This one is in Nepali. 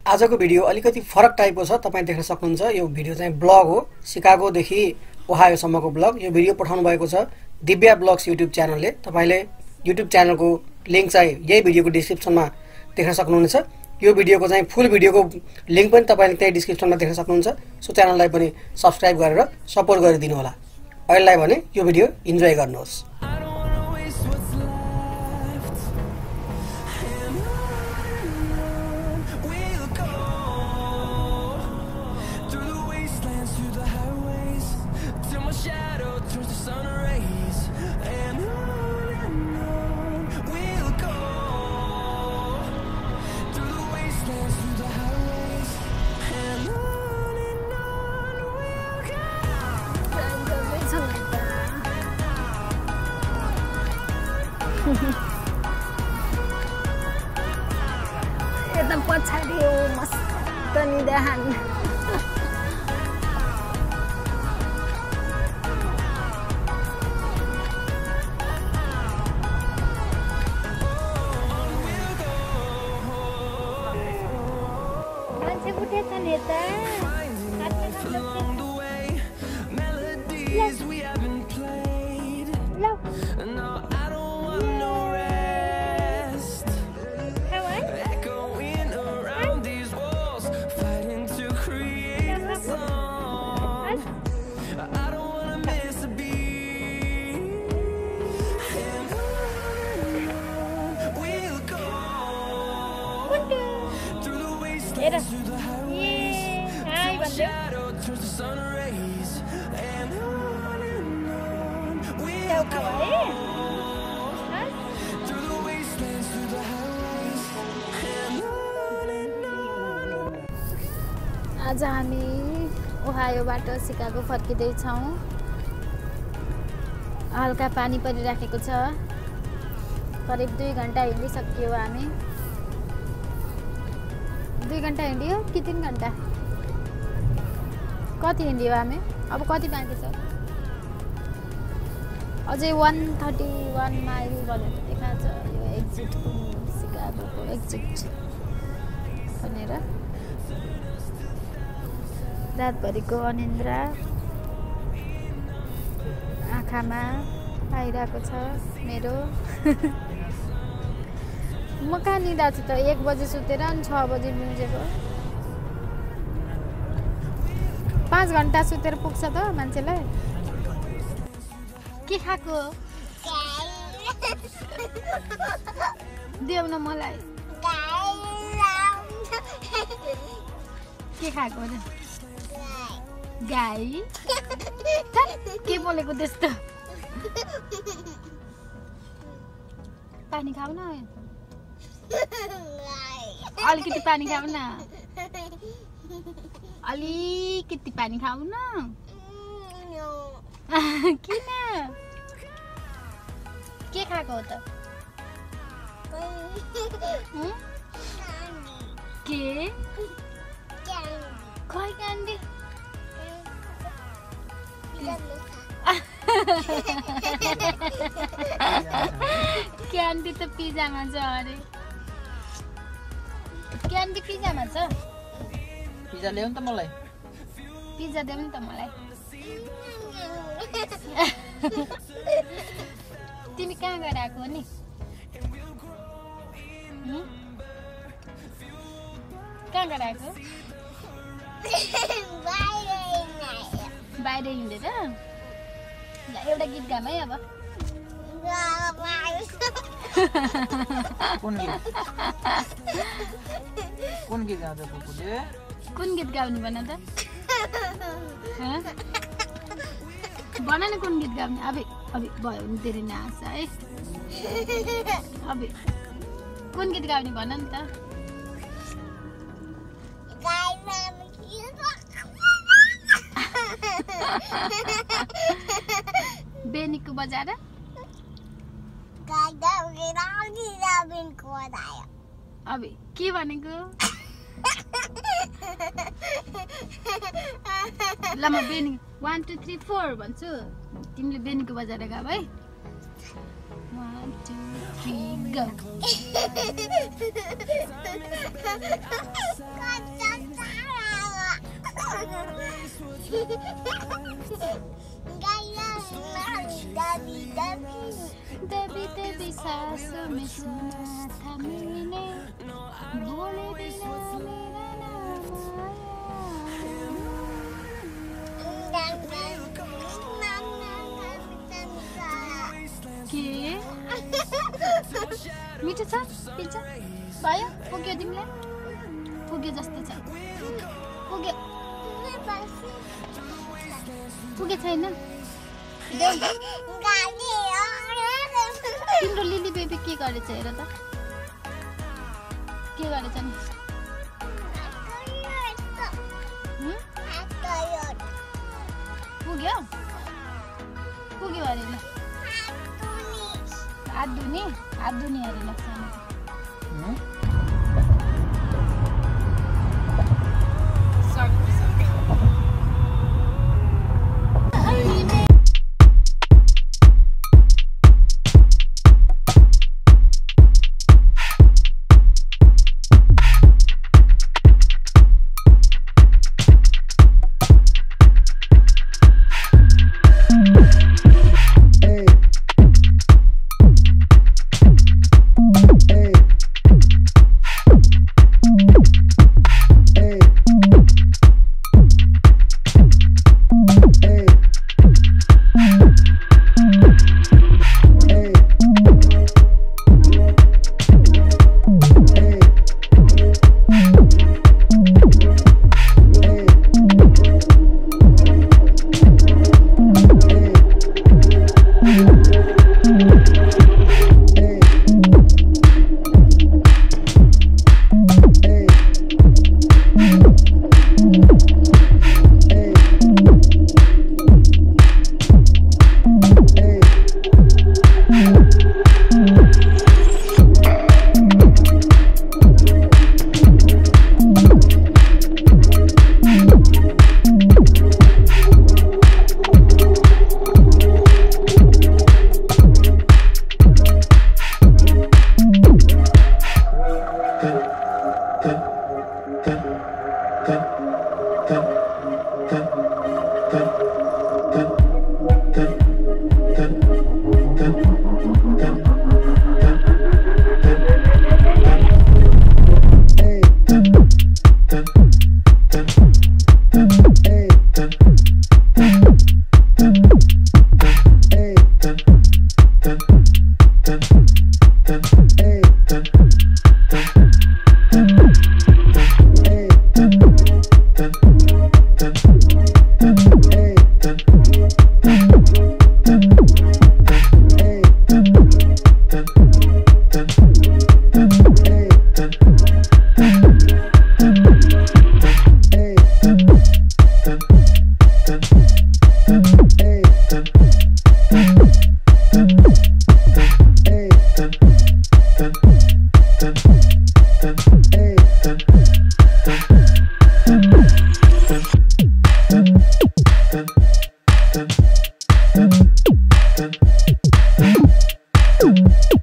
आजको भिडियो अलिकति फरक टाइपको छ, तपाईं देख्न सक्नुहुन्छ। यो भिडियो चाहिँ ब्लग हो, शिकागो देखि ओहायो सम्मको ब्लग। यो भिडियो पठाउनु भएको छ दिव्या ब्लग्स युट्युब च्यानलले। तपाईले युट्युब च्यानलको लिंक चाहिँ यही भिडियोको डिस्क्रिप्सनमा देख्न सक्नुहुनेछ। यो भिडियोको चाहिँ फुल भिडियोको लिंक पनि तपाईले त्यही डिस्क्रिप्सनमा देख्न सक्नुहुन्छ। सो च्यानललाई पनि सब्स्क्राइब गरेर सपोर्ट गरिदिनु होला। अहिलेलाई भने यो भिडियो इन्जोय गर्नुहोस्। एकदम पछाडि हो मस्त निदान। मान्छे उठेछन् यता। आज हामी ओहायोबाट शिकागो फर्किँदैछौँ। हल्का पानी परिराखेको छ। करिब 2 घण्टा हिँडिसक्यो हामी। 2 घण्टा हिँड्यो कि 3 घण्टा? कति हिँड्यो हामी? अब कति बाँकी छ? अझै 131 माइल भनेर देखाएको छ। यो एक्जिट शिकागोको एक्जिट भनेर। रातभरिको अनिन्द्रा आँखामा आइरहेको छ मेरो। म कहाँ निदा छु त? 1 बजे सुतेर अनि 6 बजे मिल्जेको। 5 घण्टा सुतेर पुग्छ त मान्छेलाई? के खाएको? देऊ न मलाई। के खाएको र? गाई? के बोलेको त्यस्तो? पानी खाऊ न। अलिकति पानी खाऊ न। अलिकति पानी खाऊ न। किन? के खाएको हो त? के? खै क्यान्डी? क्यान्डी त पिज्जामा छ अरे। क्यान्डी पिज्जामा छ। पिज्जा ल्याउ नि त मलाई। पिज्जा देऊ नि त मलाई। तिमी कहाँ गएर आएको हो नि? कहाँ गएर आएको? बाहिर हिँडेर? ल एउटा गीत गाऊँ है अब। कुन गीत गाउँछ पुपुले? कुन गीत गाउने भन त? भन न कुन गीत गाउने? अब भयो भने धेरै नाच है। अब कुन गीत गाउने भन नि त? बेनीको बजाएर? अब के भनेको? ल म बेनी 1 2 3 4 भन्छु। तिमीले बेनीको बजाएर गाऊ है। म 1 2 3 go. दबी दबी सांसों में सुना था मैंने बोले बिना मेरा नाम आया। के मिठो छ पिज्जा भयो पुग्यो तिमीलाई पुग्यो जस्तो छ पुग्यो पुगे छैन तिम्रो लिली बेबी के गरेछ हेर त के गरेछ नि पुग्यो पुग्यो अरे ल हात धुने अरे लाग्छ Thank you.